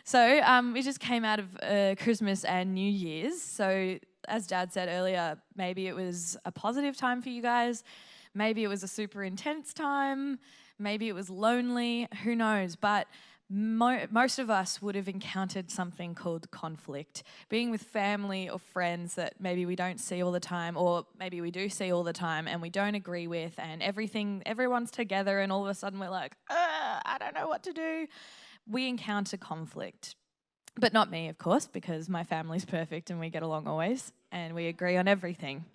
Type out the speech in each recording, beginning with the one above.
We just came out of Christmas and New Year's. So as Dad said earlier, maybe it was a positive time for you guys. Maybe it was a super intense time. Maybe it was lonely. Who knows? But most of us would have encountered something called conflict. Being with family or friends that maybe we don't see all the time, or maybe we do see all the time and we don't agree with, and everyone's together and all of a sudden we're like, I don't know what to do. We encounter conflict. But not me, of course, because my family's perfect and we get along always and we agree on everything.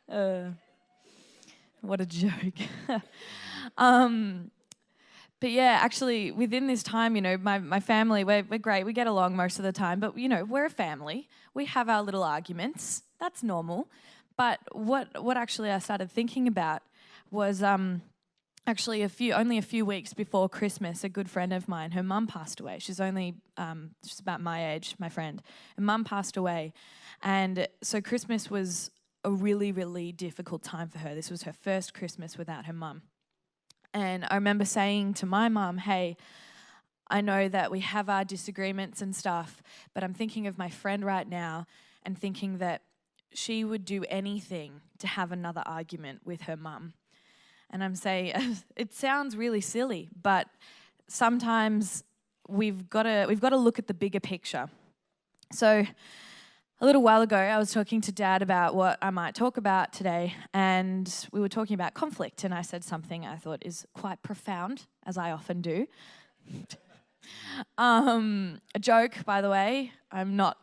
What a joke. But yeah, actually, within this time, my family, we're great. We get along most of the time. But, we're a family. We have our little arguments. That's normal. But what actually I started thinking about was actually only a few weeks before Christmas, a good friend of mine, her mum passed away. She's about my age, my friend. Her mum passed away. And so Christmas was a really, really difficult time for her. This was her first Christmas without her mum. And I remember saying to my mum, hey, I know that we have our disagreements and stuff, but I'm thinking of my friend right now and thinking that she would do anything to have another argument with her mum. And I'm saying, it sounds really silly, but sometimes we've got to look at the bigger picture. So a little while ago, I was talking to Dad about what I might talk about today, and we were talking about conflict, and I said something I thought is quite profound, as I often do. A joke, by the way. I'm not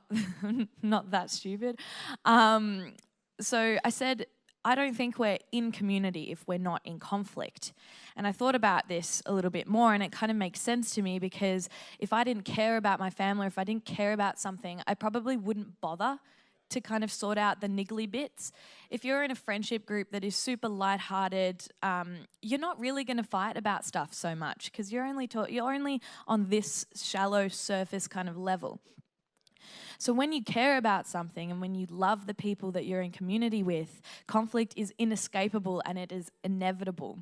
not that stupid. So I said, I don't think we're in community if we're not in conflict. And I thought about this a little bit more, and it kind of makes sense to me because if I didn't care about my family, or if I didn't care about something, I probably wouldn't bother to kind of sort out the niggly bits. If you're in a friendship group that is super lighthearted, you're not really going to fight about stuff so much because you're only on this shallow surface kind of level. So when you care about something and when you love the people that you're in community with, conflict is inescapable and it is inevitable.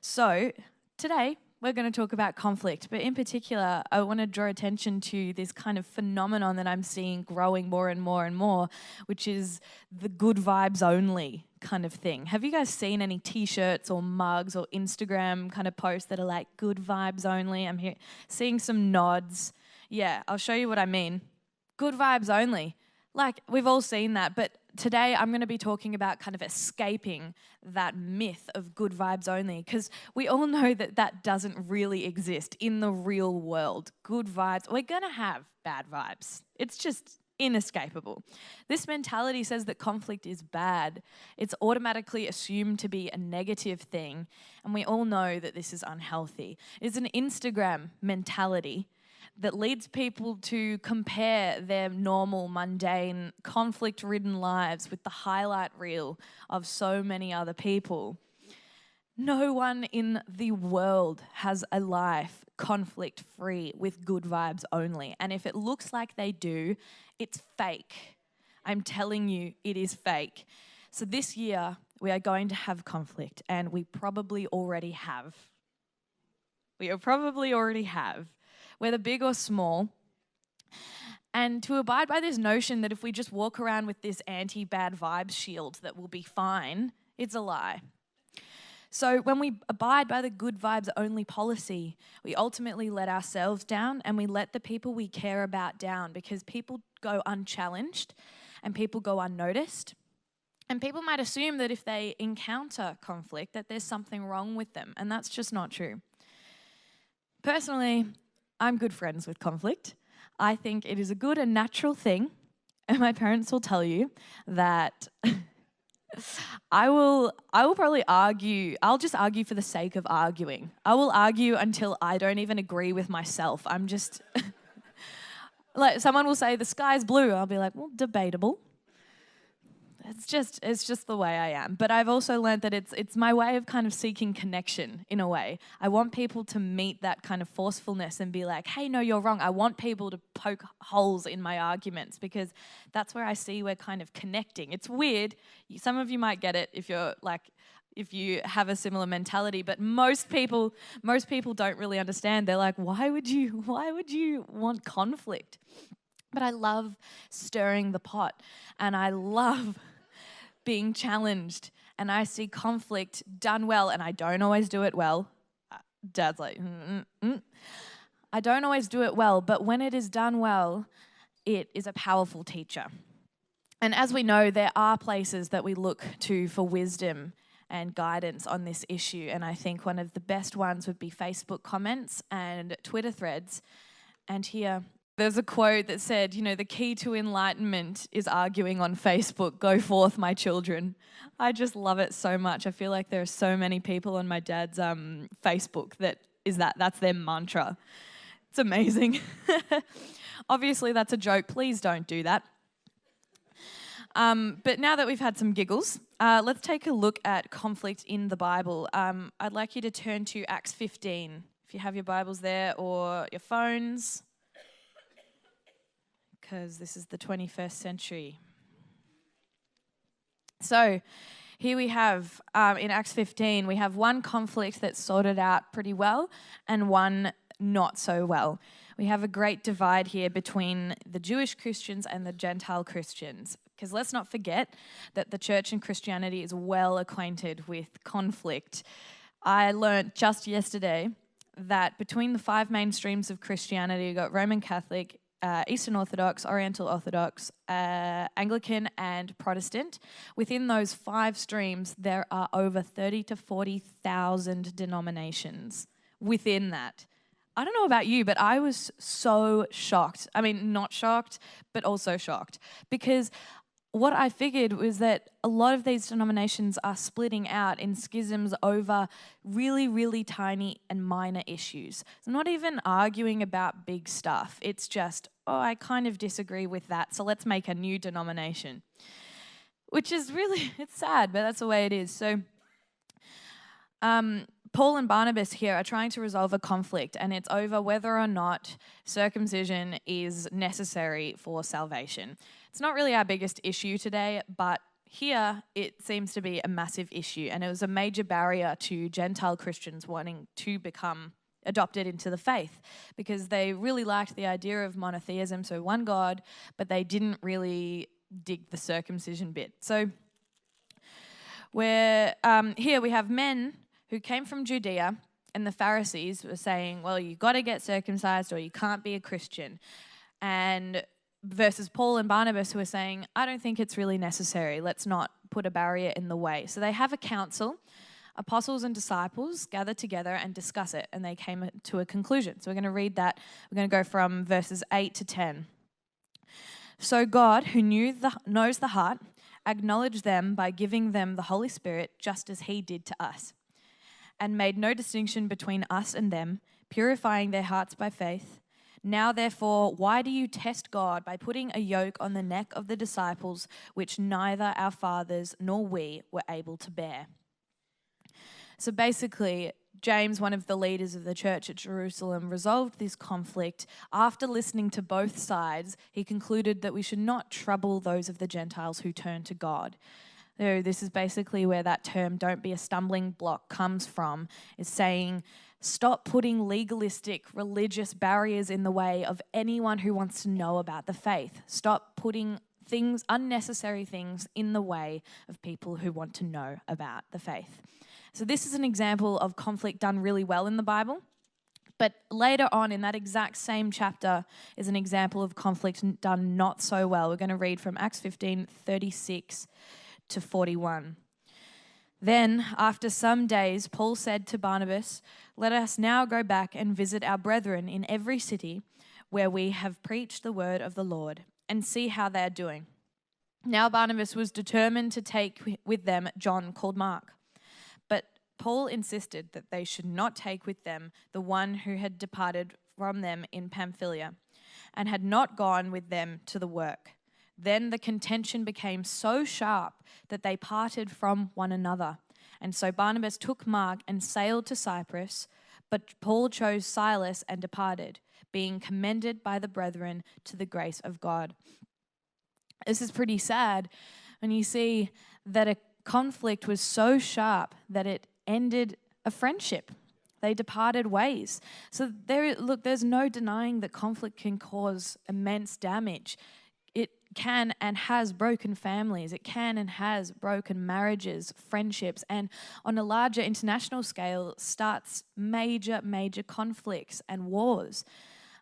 So today we're going to talk about conflict, but in particular, I want to draw attention to this kind of phenomenon that I'm seeing growing more and more and more, which is the good vibes only kind of thing. Have you guys seen any t-shirts or mugs or Instagram kind of posts that are like good vibes only? I'm here seeing some nods. Yeah, I'll show you what I mean. Good vibes only. Like, we've all seen that, but today I'm going to be talking about kind of escaping that myth of good vibes only, because we all know that that doesn't really exist in the real world. Good vibes, we're going to have bad vibes. It's just inescapable. This mentality says that conflict is bad. It's automatically assumed to be a negative thing, and we all know that this is unhealthy. It's an Instagram mentality that leads people to compare their normal, mundane, conflict-ridden lives with the highlight reel of so many other people. No one in the world has a life conflict-free with good vibes only. And if it looks like they do, it's fake. I'm telling you, it is fake. So this year, we are going to have conflict, and we probably already have. Whether big or small. And to abide by this notion that if we just walk around with this anti-bad vibes shield that we'll be fine, it's a lie. So when we abide by the good vibes only policy, we ultimately let ourselves down and we let the people we care about down, because people go unchallenged and people go unnoticed. And people might assume that if they encounter conflict that there's something wrong with them, and that's just not true. Personally, I'm good friends with conflict. I think it is a good and natural thing. And my parents will tell you that I will probably argue. I'll just argue for the sake of arguing. I will argue until I don't even agree with myself. I'm just like, someone will say the sky's blue. I'll be like, well, debatable. It's just the way I am. But I've also learned that it's my way of kind of seeking connection in a way. I want people to meet that kind of forcefulness and be like, hey, no, you're wrong. I want people to poke holes in my arguments, because that's where I see we're kind of connecting. It's weird. Some of you might get it if you're like if you have a similar mentality, but most people don't really understand. They're like, why would you want conflict? But I love stirring the pot, and I love being challenged, and I see conflict done well, and I don't always do it well. Dad's like, I don't always do it well, but when it is done well, it is a powerful teacher. And as we know, there are places that we look to for wisdom and guidance on this issue, and I think one of the best ones would be Facebook comments and Twitter threads. And here, there's a quote that said, the key to enlightenment is arguing on Facebook. Go forth, my children. I just love it so much. I feel like there are so many people on my dad's Facebook that's their mantra. It's amazing. Obviously, that's a joke. Please don't do that. But now that we've had some giggles, let's take a look at conflict in the Bible. I'd like you to turn to Acts 15, if you have your Bibles there or your phones, because this is the 21st century. So here we have, in Acts 15, we have one conflict that's sorted out pretty well and one not so well. We have a great divide here between the Jewish Christians and the Gentile Christians. Because let's not forget that the church in Christianity is well acquainted with conflict. I learnt just yesterday that between the 5 main streams of Christianity, you've got Roman Catholic, Eastern Orthodox, Oriental Orthodox, Anglican, and Protestant. Within those 5 streams, there are over 30 to 40,000 denominations within that. I don't know about you, but I was so shocked. I mean, not shocked, but also shocked. Because what I figured was that a lot of these denominations are splitting out in schisms over really, really tiny and minor issues. It's not even arguing about big stuff. It's just, I kind of disagree with that, so let's make a new denomination. Which is really, it's sad, but that's the way it is. So, Paul and Barnabas here are trying to resolve a conflict, and it's over whether or not circumcision is necessary for salvation. It's not really our biggest issue today, but here it seems to be a massive issue, and it was a major barrier to Gentile Christians wanting to become adopted into the faith, because they really liked the idea of monotheism, so one God, but they didn't really dig the circumcision bit. So here we have men who came from Judea, and the Pharisees were saying, well, you got to get circumcised or you can't be a Christian. And versus Paul and Barnabas, who are saying, I don't think it's really necessary. Let's not put a barrier in the way. So they have a council. Apostles and disciples gather together and discuss it, and they came to a conclusion. So we're going to read that. We're going to go from verses 8 to 10. So God, who knows the heart, acknowledged them by giving them the Holy Spirit just as he did to us, and made no distinction between us and them, purifying their hearts by faith. Now, therefore, why do you test God by putting a yoke on the neck of the disciples, which neither our fathers nor we were able to bear? So basically, James, one of the leaders of the church at Jerusalem, resolved this conflict. After listening to both sides, he concluded that we should not trouble those of the Gentiles who turn to God. So this is basically where that term, don't be a stumbling block, comes from, is saying, stop putting legalistic religious barriers in the way of anyone who wants to know about the faith. Stop putting unnecessary things in the way of people who want to know about the faith. So this is an example of conflict done really well in the Bible. But later on in that exact same chapter is an example of conflict done not so well. We're going to read from Acts 15:36 to 41. Then, after some days, Paul said to Barnabas, let us now go back and visit our brethren in every city where we have preached the word of the Lord, and see how they are doing. Now Barnabas was determined to take with them John called Mark. But Paul insisted that they should not take with them the one who had departed from them in Pamphylia, and had not gone with them to the work. Then the contention became so sharp that they parted from one another. And so Barnabas took Mark and sailed to Cyprus, but Paul chose Silas and departed, being commended by the brethren to the grace of God. This is pretty sad when you see that conflict was so sharp that it ended a friendship. They departed ways. So there's no denying that conflict can cause immense damage. It can and has broken families. It can and has broken marriages, friendships, and on a larger international scale starts major conflicts and wars.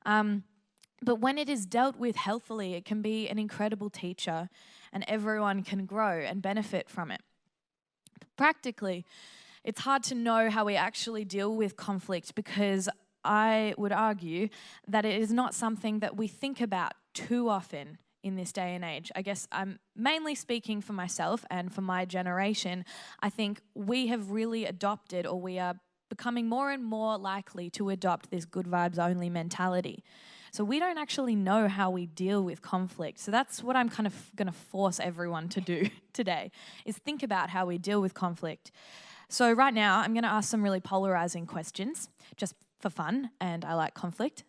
But when it is dealt with healthily, it can be an incredible teacher and everyone can grow and benefit from it. Practically, it's hard to know how we actually deal with conflict because I would argue that it is not something that we think about too often in this day and age. I guess I'm mainly speaking for myself and for my generation. I think we have really adopted, or we are becoming more and more likely to adopt, this good vibes only mentality. So we don't actually know how we deal with conflict. So that's what I'm kind of going to force everyone to do today, is think about how we deal with conflict. So right now, I'm going to ask some really polarizing questions, just for fun, and I like conflict.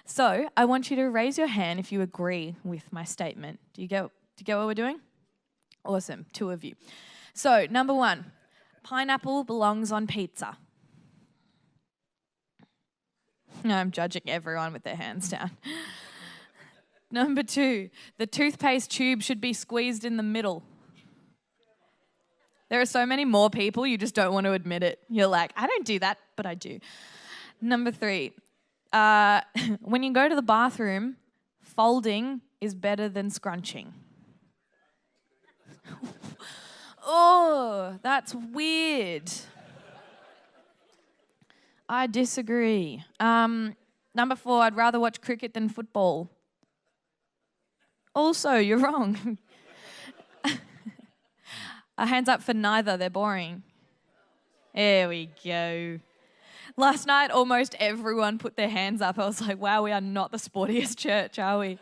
So I want you to raise your hand if you agree with my statement. Do you get what we're doing? Awesome, 2 of you. So number 1, pineapple belongs on pizza. I'm judging everyone with their hands down. Number 2, the toothpaste tube should be squeezed in the middle. There are so many more people, you just don't want to admit it. You're like, I don't do that, but I do. Number 3, when you go to the bathroom, folding is better than scrunching. Oh, that's weird. I disagree. Number 4, I'd rather watch cricket than football. Also, you're wrong. Hands up for neither, they're boring. There we go. Last night, almost everyone put their hands up. I was like, wow, we are not the sportiest church, are we?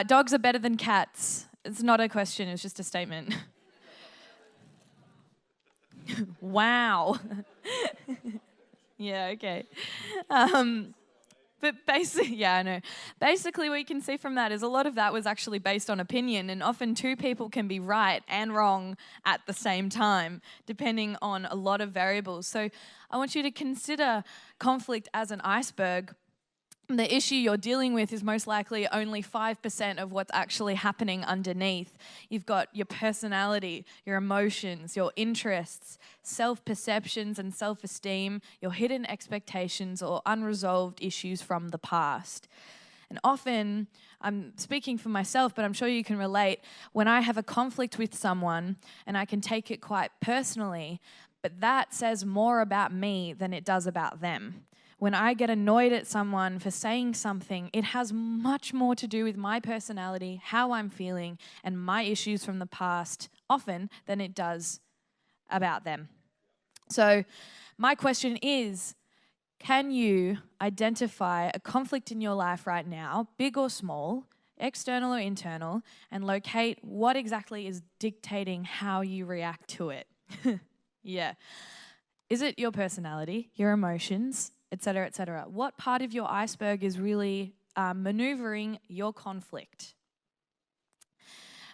Dogs are better than cats. It's not a question, it's just a statement. Wow. Yeah, okay. But basically, yeah, I know. Basically, what you can see from that is a lot of that was actually based on opinion, and often 2 people can be right and wrong at the same time, depending on a lot of variables. So I want you to consider conflict as an iceberg. The issue you're dealing with is most likely only 5% of what's actually happening underneath. You've got your personality, your emotions, your interests, self-perceptions and self-esteem, your hidden expectations or unresolved issues from the past. And often, I'm speaking for myself, but I'm sure you can relate, when I have a conflict with someone and I can take it quite personally, but that says more about me than it does about them. When I get annoyed at someone for saying something, it has much more to do with my personality, how I'm feeling, and my issues from the past often than it does about them. So my question is, can you identify a conflict in your life right now, big or small, external or internal, and locate what exactly is dictating how you react to it? Yeah. Is it your personality, your emotions, etc., etc.? What part of your iceberg is really maneuvering your conflict?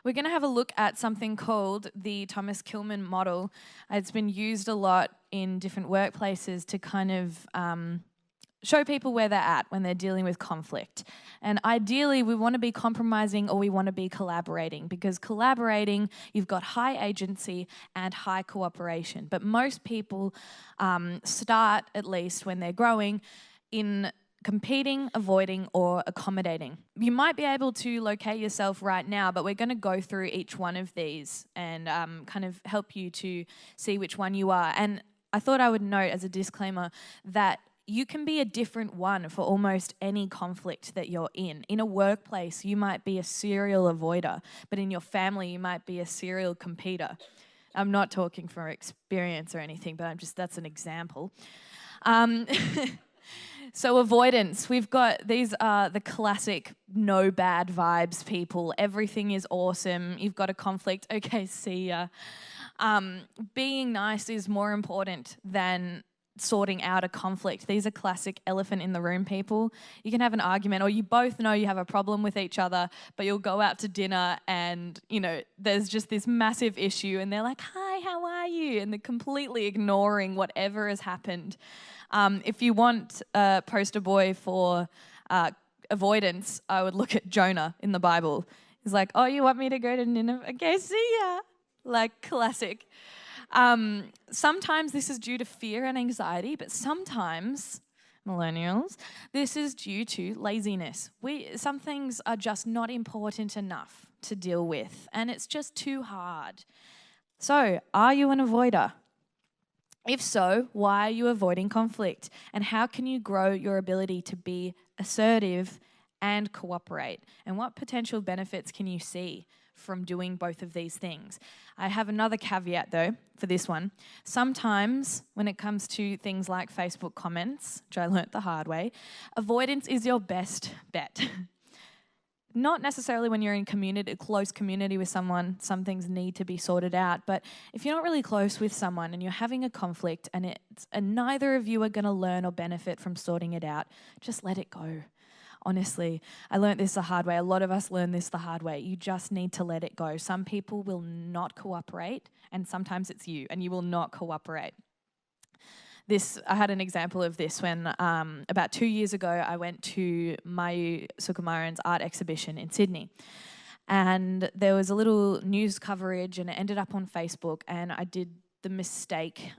We're going to have a look at something called the Thomas Killman model. It's been used a lot in different workplaces to kind of show people where they're at when they're dealing with conflict. And ideally, we want to be compromising or we want to be collaborating, because collaborating, you've got high agency and high cooperation. But most people start, at least when they're growing, in competing, avoiding, or accommodating. You might be able to locate yourself right now, but we're going to go through each one of these and kind of help you to see which one you are. And I thought I would note as a disclaimer that you can be a different one for almost any conflict that you're in. In a workplace, you might be a serial avoider, but in your family, you might be a serial competitor. I'm not talking from experience or anything, but that's an example. So avoidance, we've got, these are the classic no bad vibes people. Everything is awesome. You've got a conflict. Okay, see ya. Being nice is more important than sorting out a conflict. These are classic elephant in the room people. You can have an argument, or you both know you have a problem with each other, but you'll go out to dinner and, there's just this massive issue and they're like, hi, how are you? And they're completely ignoring whatever has happened. If you want a poster boy for avoidance, I would look at Jonah in the Bible. He's like, oh, you want me to go to Nineveh? Okay, see ya. Like, classic. Sometimes this is due to fear and anxiety, but sometimes, millennials, this is due to laziness. Some things are just not important enough to deal with, and it's just too hard. So, are you an avoider? If so, why are you avoiding conflict? And how can you grow your ability to be assertive and cooperate? And what potential benefits can you see from doing both of these things? I have another caveat though for this one. Sometimes when it comes to things like Facebook comments, which I learnt the hard way, avoidance is your best bet. Not necessarily when you're in close community with someone, some things need to be sorted out. But if you're not really close with someone and you're having a conflict and neither of you are going to learn or benefit from sorting it out, just let it go. Honestly, I learned this the hard way. A lot of us learn this the hard way. You just need to let it go. Some people will not cooperate, and sometimes it's you, and you will not cooperate. I had an example of this when about 2 years ago, I went to Mayu Sukumaran's art exhibition in Sydney. And there was a little news coverage, and it ended up on Facebook, and I did the mistake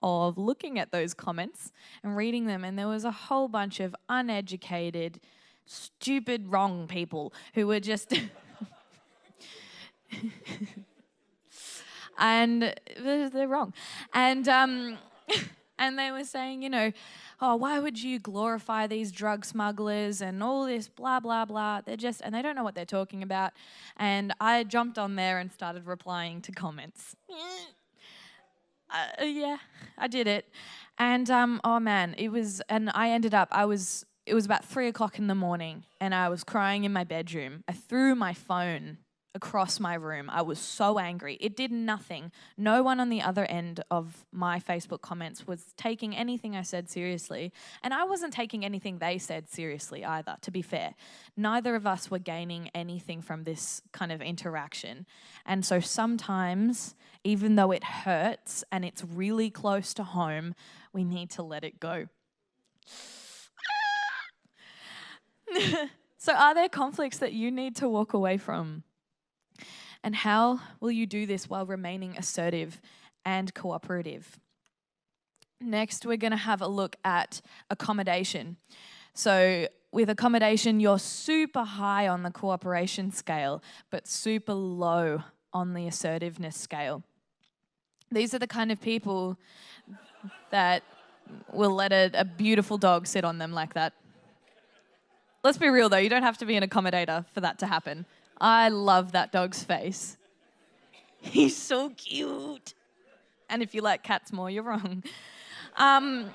of looking at those comments and reading them, and there was a whole bunch of uneducated, stupid, wrong people who were just and they're wrong. And and they were saying, oh, why would you glorify these drug smugglers and all this blah, blah, blah. And they don't know what they're talking about. And I jumped on there and started replying to comments. Yeah, I did it. And, oh man, it was about 3 o'clock in the morning and I was crying in my bedroom. I threw my phone across my room. I was so angry. It did nothing. No one on the other end of my Facebook comments was taking anything I said seriously. And I wasn't taking anything they said seriously either, to be fair. Neither of us were gaining anything from this kind of interaction. And so sometimes, even though it hurts and it's really close to home, we need to let it go. So are there conflicts that you need to walk away from? And how will you do this while remaining assertive and cooperative? Next, we're going to have a look at accommodation. So with accommodation, you're super high on the cooperation scale, but super low on the assertiveness scale. These are the kind of people that will let a beautiful dog sit on them like that. Let's be real though, you don't have to be an accommodator for that to happen. I love that dog's face. He's so cute. And if you like cats more, you're wrong. That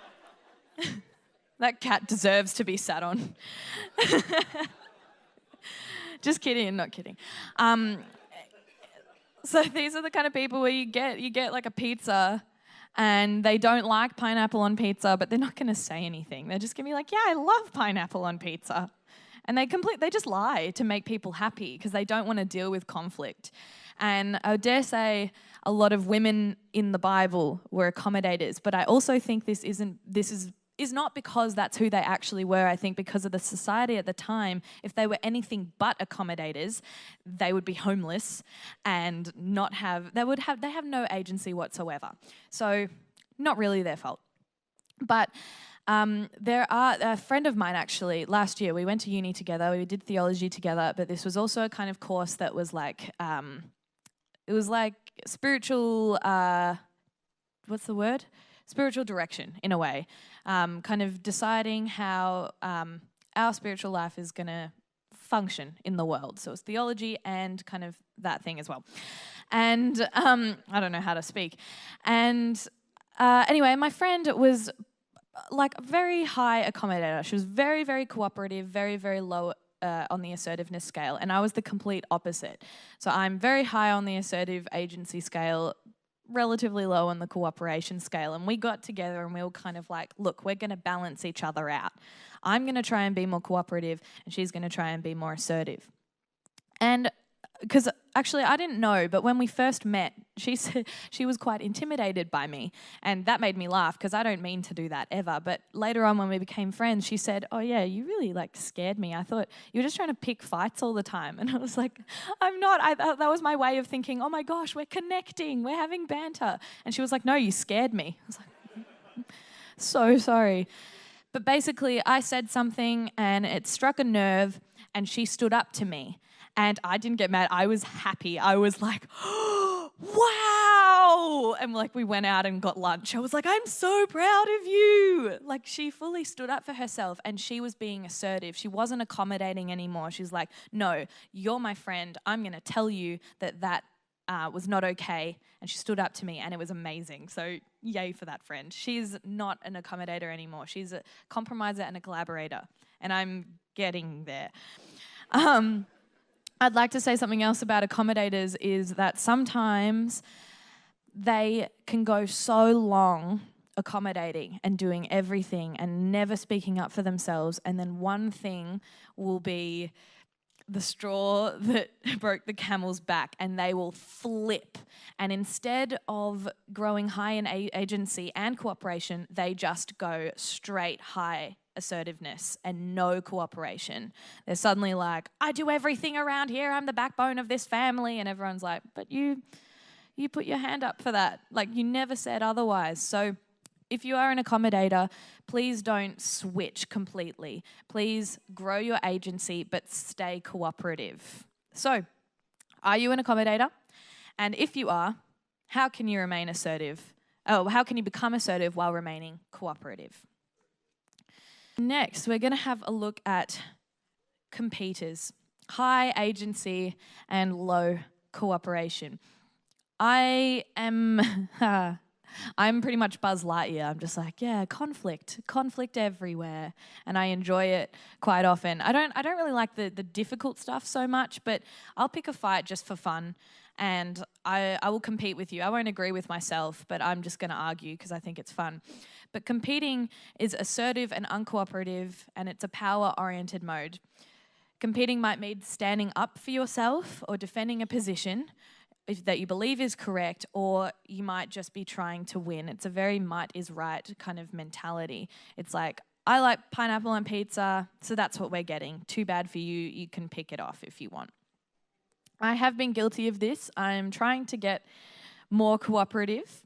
cat deserves to be sat on. Just kidding, not kidding. So these are the kind of people where you get like a pizza and they don't like pineapple on pizza, but they're not going to say anything. They're just going to be like, yeah, I love pineapple on pizza. And they just lie to make people happy because they don't want to deal with conflict. And I dare say a lot of women in the Bible were accommodators, but I also think this is not because that's who they actually were. I think because of the society at the time, if they were anything but accommodators, they would be homeless and they have no agency whatsoever. So not really their fault. But a friend of mine actually, last year, we went to uni together, we did theology together, but this was also a kind of course that was like, it was like spiritual, what's the word? Spiritual direction, in a way. Kind of deciding how our spiritual life is going to function in the world. So it's theology and kind of that thing as well. And I don't know how to speak. And anyway, my friend was like a very high accommodator. She was very, very cooperative, very, very low on the assertiveness scale. And I was the complete opposite. So I'm very high on the assertive agency scale, relatively low on the cooperation scale. And we got together and we were kind of like, look, we're going to balance each other out. I'm going to try and be more cooperative and she's going to try and be more assertive. And because actually I didn't know, but when we first met, she said she was quite intimidated by me. And that made me laugh because I don't mean to do that ever. But later on when we became friends, she said, oh yeah, you really scared me. I thought you were just trying to pick fights all the time. And I was like, I'm not. That was my way of thinking, oh my gosh, we're connecting, we're having banter. And she was like, no, you scared me. I was like, so sorry. But basically I said something and it struck a nerve and she stood up to me. And I didn't get mad. I was happy. I was like, oh, wow. And we went out and got lunch. I was like, I'm so proud of you. She fully stood up for herself and she was being assertive. She wasn't accommodating anymore. She's like, no, you're my friend. I'm going to tell you that was not okay. And she stood up to me and it was amazing. So yay for that friend. She's not an accommodator anymore. She's a compromiser and a collaborator. And I'm getting there. I'd like to say something else about accommodators is that sometimes they can go so long accommodating and doing everything and never speaking up for themselves, and then one thing will be the straw that broke the camel's back and they will flip. And instead of growing high in agency and cooperation, they just go straight high assertiveness and no cooperation. They're suddenly like, I do everything around here. I'm the backbone of this family. And everyone's like, but you put your hand up for that. You never said otherwise. So if you are an accommodator, please don't switch completely. Please grow your agency, but stay cooperative. So, are you an accommodator? And if you are, how can you remain assertive? How can you become assertive while remaining cooperative? Next, we're going to have a look at competitors, high agency and low cooperation. I'm pretty much Buzz Lightyear. I'm just like, yeah, conflict everywhere, and I enjoy it quite often. I don't really like the difficult stuff so much, but I'll pick a fight just for fun, and I will compete with you. I won't agree with myself, but I'm just going to argue because I think it's fun. But competing is assertive and uncooperative, and it's a power-oriented mode. Competing might mean standing up for yourself or defending a position that you believe is correct, or you might just be trying to win. It's a very might is right kind of mentality. It's like, I like pineapple on pizza, so that's what we're getting. Too bad for you. You can pick it off if you want. I have been guilty of this. I'm trying to get more cooperative.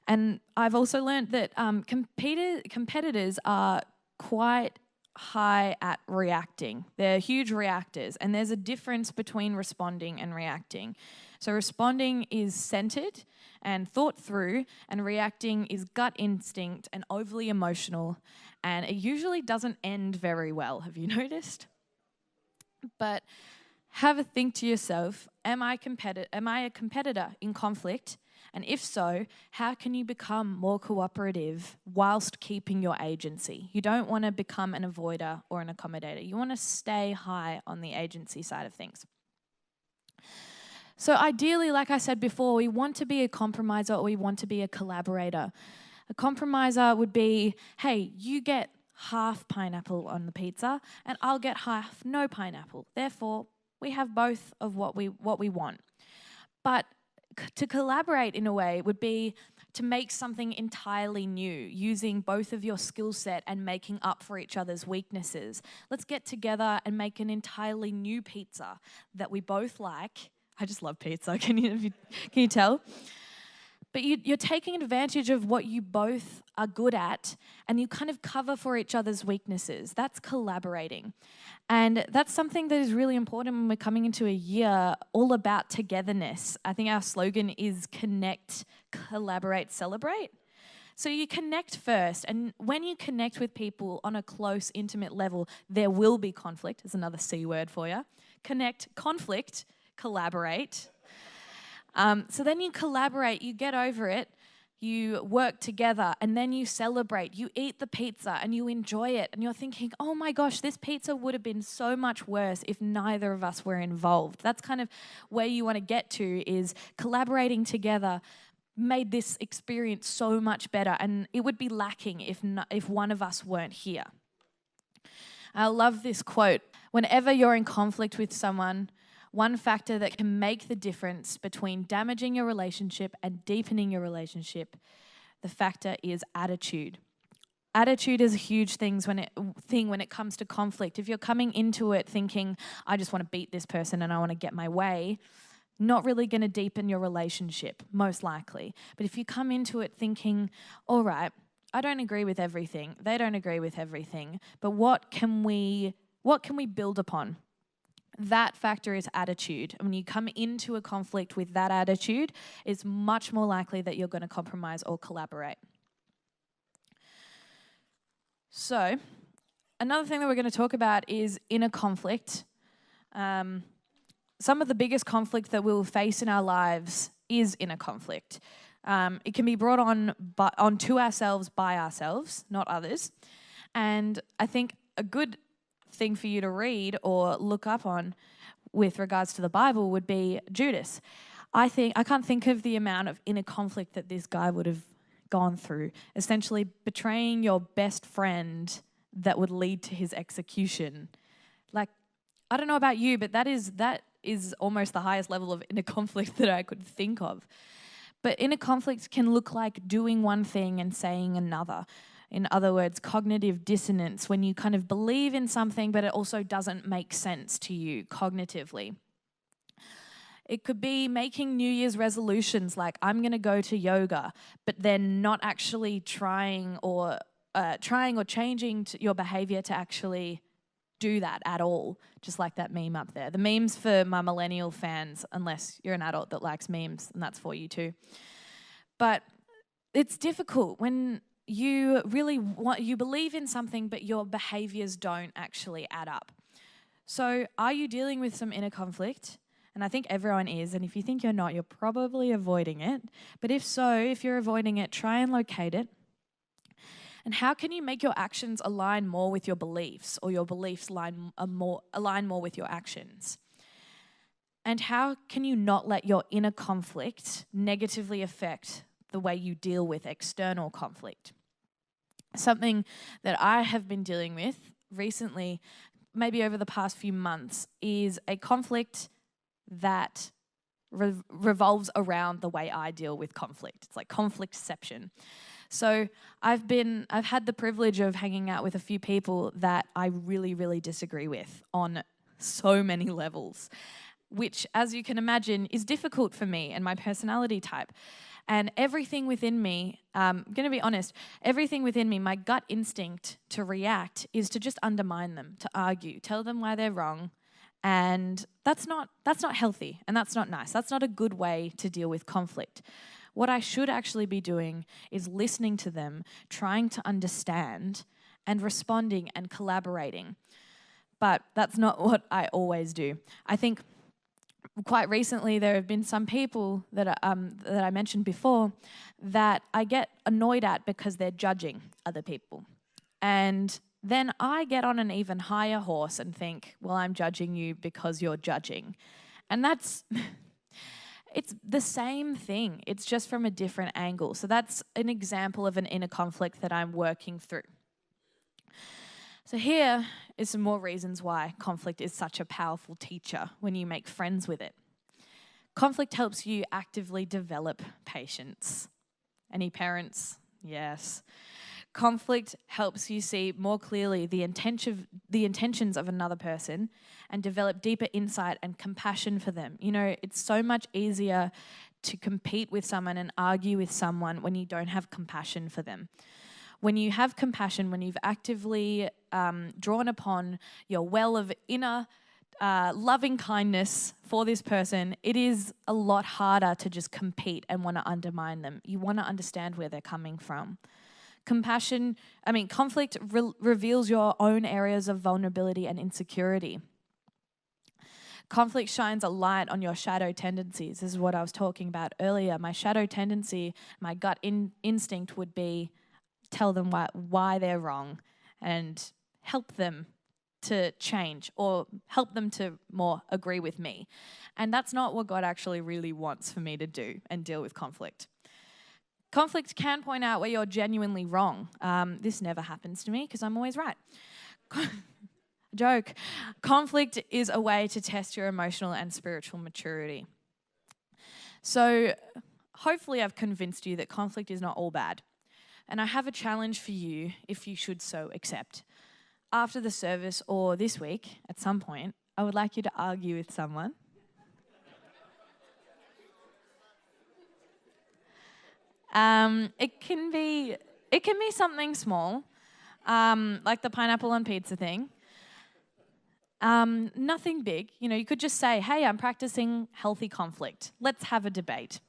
And I've also learned that competitors are quite high at reacting. They're huge reactors, and there's a difference between responding and reacting. So responding is centered and thought through, and reacting is gut instinct and overly emotional, and it usually doesn't end very well. Have you noticed? But have a think to yourself, am I a competitor in conflict? And if so, how can you become more cooperative whilst keeping your agency? You don't want to become an avoider or an accommodator. You want to stay high on the agency side of things. So ideally, like I said before, we want to be a compromiser or we want to be a collaborator. A compromiser would be, hey, you get half pineapple on the pizza and I'll get half no pineapple. Therefore, we have both of what we want. But to collaborate in a way would be to make something entirely new, using both of your skill set and making up for each other's weaknesses. Let's get together and make an entirely new pizza that we both like. I just love pizza, can you tell? But you're taking advantage of what you both are good at, and you kind of cover for each other's weaknesses. That's collaborating. And that's something that is really important when we're coming into a year all about togetherness. I think our slogan is connect, collaborate, celebrate. So you connect first, and when you connect with people on a close, intimate level, there will be conflict. There's another C word for you. Connect, conflict, collaborate. So then you collaborate, you get over it, you work together, and then you celebrate. You eat the pizza and you enjoy it, and you're thinking, oh my gosh, this pizza would have been so much worse if neither of us were involved. That's kind of where you want to get to, is collaborating together, made this experience so much better, and it would be lacking if one of us weren't here. I love this quote. Whenever you're in conflict with someone, one factor that can make the difference between damaging your relationship and deepening your relationship, the factor is attitude. Attitude is a huge thing when it comes to conflict. If you're coming into it thinking, I just want to beat this person and I want to get my way, not really going to deepen your relationship, most likely. But if you come into it thinking, all right, I don't agree with everything, they don't agree with everything, but what can we build upon? That factor is attitude. And when you come into a conflict with that attitude, it's much more likely that you're going to compromise or collaborate. So, another thing that we're going to talk about is inner conflict. Some of the biggest conflict that we'll face in our lives is inner conflict. It can be brought onto ourselves by ourselves, not others. And I think a good thing for you to read or look up on with regards to the Bible would be Judas. I can't think of the amount of inner conflict that this guy would have gone through, essentially betraying your best friend that would lead to his execution. Like, I don't know about you, but that is almost the highest level of inner conflict that I could think of. But inner conflict can look like doing one thing and saying another. In other words, cognitive dissonance, when you kind of believe in something, but it also doesn't make sense to you cognitively. It could be making New Year's resolutions like, I'm going to go to yoga, but then not actually trying or changing your behavior to actually do that at all, just like that meme up there. The meme's for my millennial fans, unless you're an adult that likes memes, and that's for you too. But it's difficult when you believe in something, but your behaviors don't actually add up. So are you dealing with some inner conflict? And I think everyone is, and if you think you're not, you're probably avoiding it. But if you're avoiding it, try and locate it. And how can you make your actions align more with your beliefs, or your beliefs align more with your actions? And how can you not let your inner conflict negatively affect the way you deal with external conflict? Something that I have been dealing with recently, maybe over the past few months, is a conflict that revolves around the way I deal with conflict. It's like conflictception. So I've had the privilege of hanging out with a few people that I really, really disagree with on so many levels, which, as you can imagine, is difficult for me and my personality type. And everything within me, I'm going to be honest, everything within me, my gut instinct to react is to just undermine them, to argue, tell them why they're wrong. And that's not healthy, and that's not nice. That's not a good way to deal with conflict. What I should actually be doing is listening to them, trying to understand, and responding and collaborating. But that's not what I always do. I think quite recently there have been some people that I mentioned before that I get annoyed at because they're judging other people. And then I get on an even higher horse and think, well, I'm judging you because you're judging. And that's... It's the same thing. It's just from a different angle. So that's an example of an inner conflict that I'm working through. So here is some more reasons why conflict is such a powerful teacher when you make friends with it. Conflict helps you actively develop patience. Any parents? Yes. Conflict helps you see more clearly the intentions of another person and develop deeper insight and compassion for them. You know, it's so much easier to compete with someone and argue with someone when you don't have compassion for them. When you have compassion, when you've actively drawn upon your well of inner loving kindness for this person, it is a lot harder to just compete and want to undermine them. You want to understand where they're coming from. Conflict reveals your own areas of vulnerability and insecurity. Conflict shines a light on your shadow tendencies. This is what I was talking about earlier. My shadow tendency, my gut instinct would be tell them why they're wrong and help them to change or help them to more agree with me. And that's not what God actually really wants for me to do and deal with conflict. Conflict can point out where you're genuinely wrong. This never happens to me because I'm always right. Joke. Conflict is a way to test your emotional and spiritual maturity. So hopefully I've convinced you that conflict is not all bad. And I have a challenge for you if you should so accept. After the service or this week, at some point, I would like you to argue with someone. It can be something small, like the pineapple on pizza thing. Nothing big. You could just say, hey, I'm practicing healthy conflict. Let's have a debate.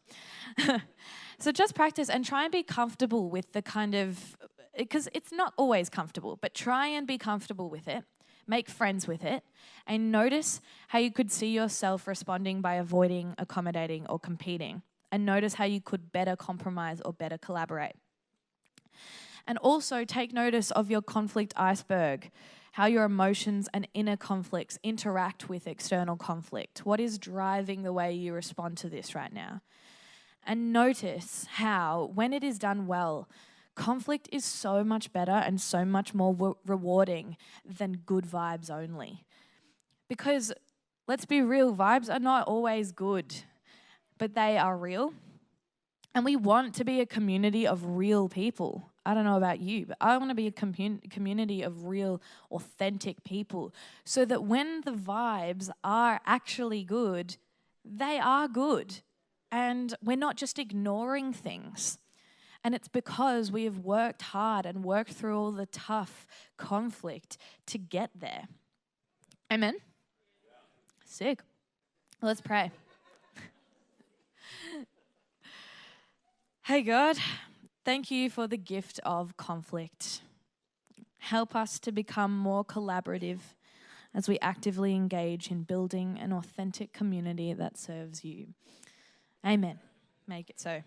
So just practice and try and be comfortable with the because it's not always comfortable, but try and be comfortable with it. Make friends with it, and notice how you could see yourself responding by avoiding, accommodating, or competing. And notice how you could better compromise or better collaborate. And also take notice of your conflict iceberg, how your emotions and inner conflicts interact with external conflict. What is driving the way you respond to this right now? And notice how, when it is done well, conflict is so much better and so much more rewarding than good vibes only. Because, let's be real, vibes are not always good, but they are real. And we want to be a community of real people. I don't know about you, but I want to be a community of real, authentic people so that when the vibes are actually good, they are good. And we're not just ignoring things. And it's because we have worked hard and worked through all the tough conflict to get there. Amen? Sick. Let's pray. Hey God, thank you for the gift of conflict. Help us to become more collaborative as we actively engage in building an authentic community that serves you. Amen. Make it so.